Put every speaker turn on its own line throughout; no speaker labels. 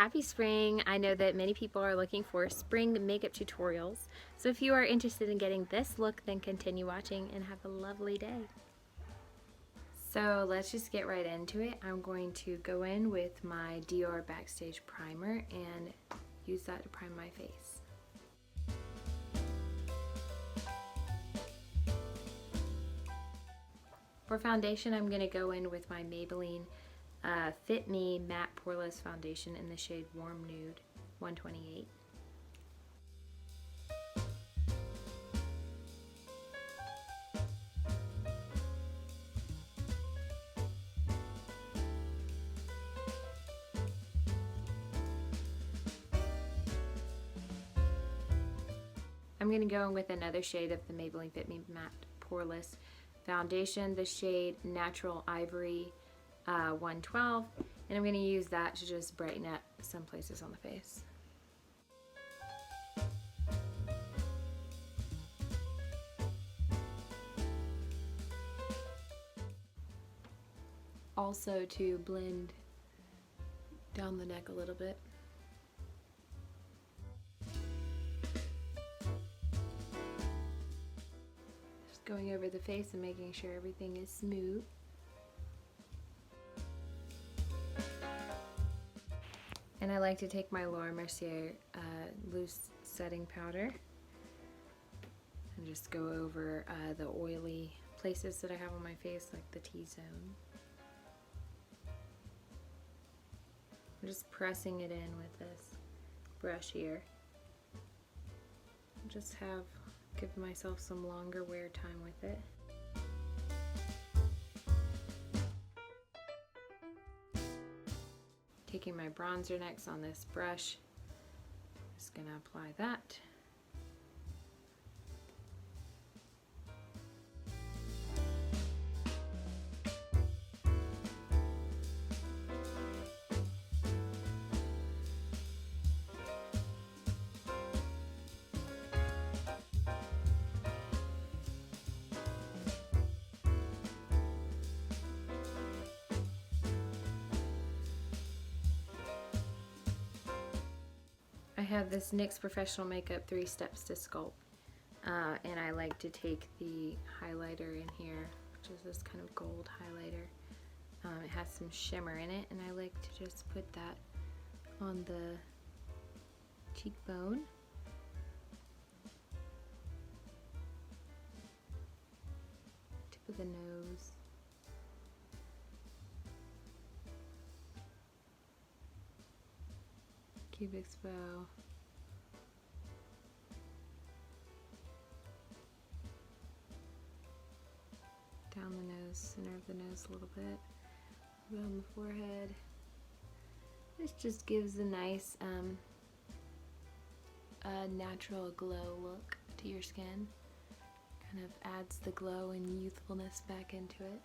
happy spring. I know that many people are looking for spring makeup tutorials. So if you are interested in getting this look, then continue watching and have a lovely day. So let's just get right into it. I'm going to go in with my Dior Backstage Primer and use that to prime my face. For foundation, I'm going to go in with my Maybelline Fit Me Matte Poreless Foundation in the shade Warm Nude 128. I'm going to go in with another shade of the Maybelline Fit Me Matte Poreless Foundation, the shade Natural Ivory 112, and I'm going to use that to just brighten up some places on the face. Also to blend down the neck a little bit. Just going over the face and making sure everything is smooth. And I like to take my Laura Mercier loose setting powder and just go over the oily places that I have on my face, like the T-zone. I'm just pressing it in with this brush here. Just give myself some longer wear time with it. Taking my bronzer next on this brush, just going to apply that. I have this NYX Professional Makeup 3 Steps to Sculpt, and I like to take the highlighter in here, which is this kind of gold highlighter. It has some shimmer in it, and I like to just put that on the cheekbone. Tip of the nose. Cubic's bow. Down the nose, center of the nose a little bit. On the forehead. This just gives a nice natural glow look to your skin. Kind of adds the glow and youthfulness back into it.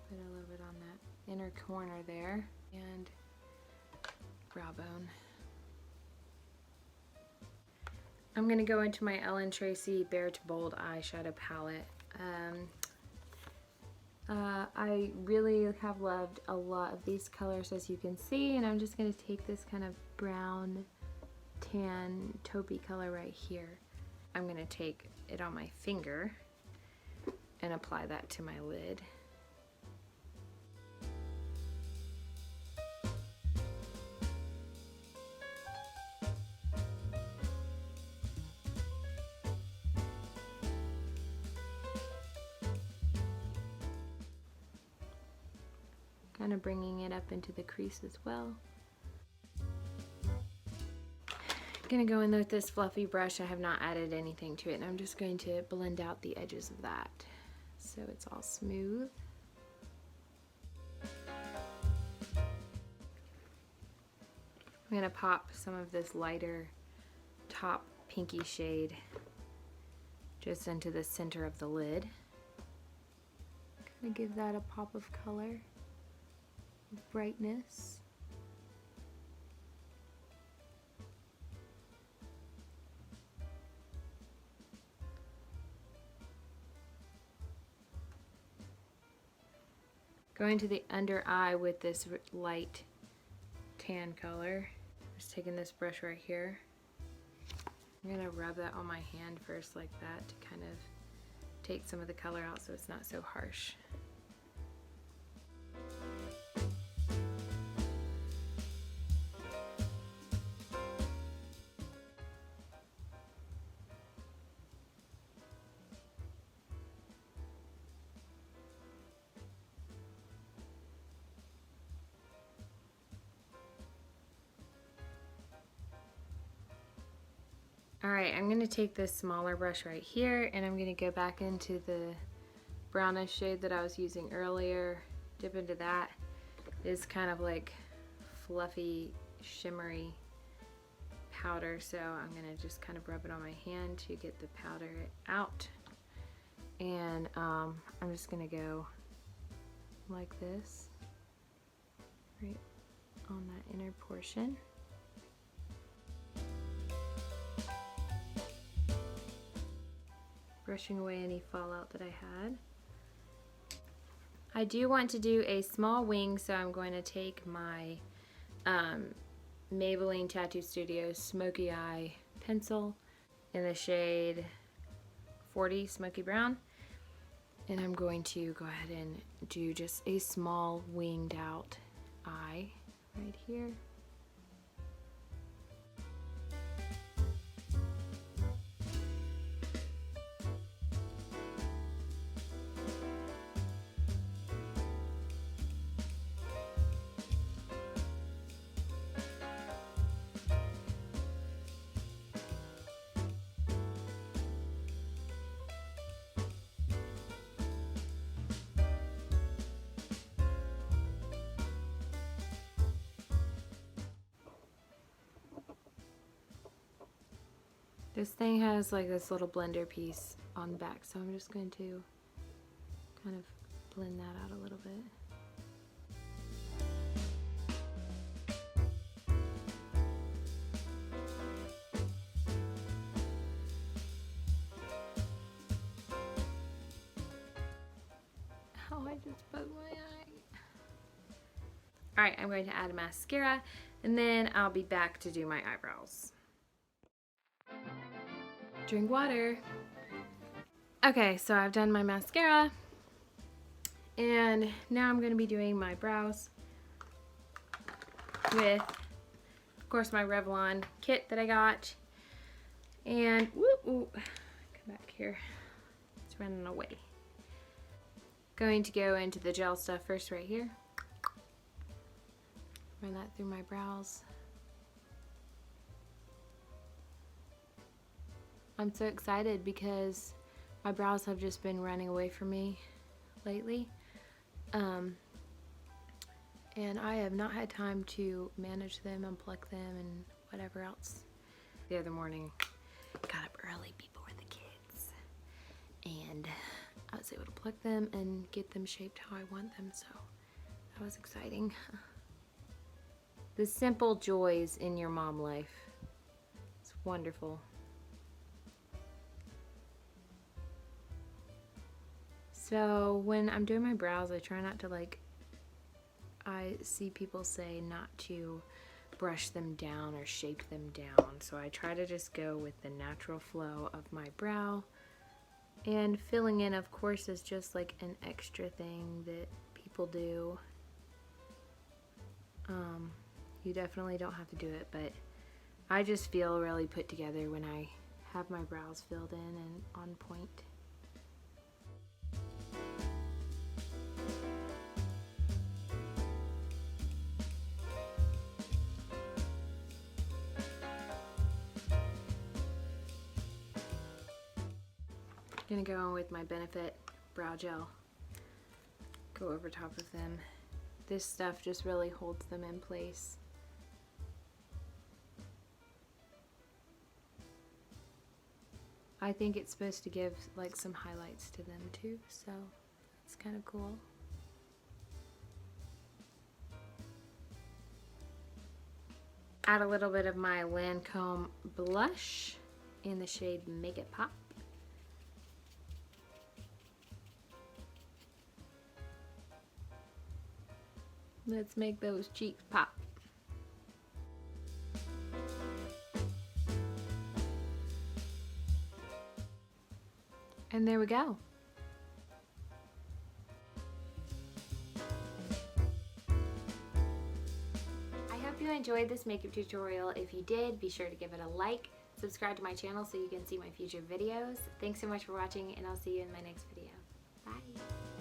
Put a little bit on that inner corner there. And brow bone. I'm going to go into my Ellen Tracy Bare to Bold eyeshadow palette. I really have loved a lot of these colors, as you can see, and I'm just going to take this kind of brown tan taupey color right here. I'm going to take it on my finger and apply that to my lid. Kind of bringing it up into the crease as well. I'm going to go in with this fluffy brush. I have not added anything to it, and I'm just going to blend out the edges of that so it's all smooth. I'm going to pop some of this lighter top pinky shade just into the center of the lid. Kind of give that a pop of color. Brightness. Going to the under eye with this light tan color. Just taking this brush right here. I'm gonna rub that on my hand first like that to kind of take some of the color out so it's not so harsh. Alright, I'm going to take this smaller brush right here and I'm going to go back into the brownish shade that I was using earlier. Dip into that. It's kind of like fluffy, shimmery powder, so I'm going to just kind of rub it on my hand to get the powder out. And I'm just going to go like this, right on that inner portion. Brushing away any fallout that I had. I do want to do a small wing, so I'm going to take my Maybelline Tattoo Studio Smoky Eye pencil in the shade 40 Smoky Brown, and I'm going to go ahead and do just a small winged out eye right here. This thing has like this little blender piece on the back, so I'm just going to kind of blend that out a little bit. Oh, I just bugged my eye. Alright, I'm going to add mascara and then I'll be back to do my eyebrows. Drink water. Okay, so I've done my mascara and now I'm going to be doing my brows with, of course, my Revlon kit that I got. And come back here, it's running away. Going to go into the gel stuff first right here. Run that through my brows. I'm so excited because my brows have just been running away from me lately. And I have not had time to manage them, unplug them, and whatever else. The other morning, got up early before the kids. And I was able to plug them and get them shaped how I want them, so that was exciting. The simple joys in your mom life. It's wonderful. So when I'm doing my brows, I try not to I see people say not to brush them down or shape them down. So I try to just go with the natural flow of my brow. And filling in, of course, is just like an extra thing that people do. You definitely don't have to do it, but I just feel really put together when I have my brows filled in and on point. Gonna go on with my Benefit brow gel. Go over top of them. This stuff just really holds them in place. I think it's supposed to give like some highlights to them too, so it's kind of cool. Add a little bit of my Lancome blush in the shade Make It Pop. Let's make those cheeks pop. And there we go. I hope you enjoyed this makeup tutorial. If you did, be sure to give it a like, subscribe to my channel so you can see my future videos. Thanks so much for watching, and I'll see you in my next video. Bye!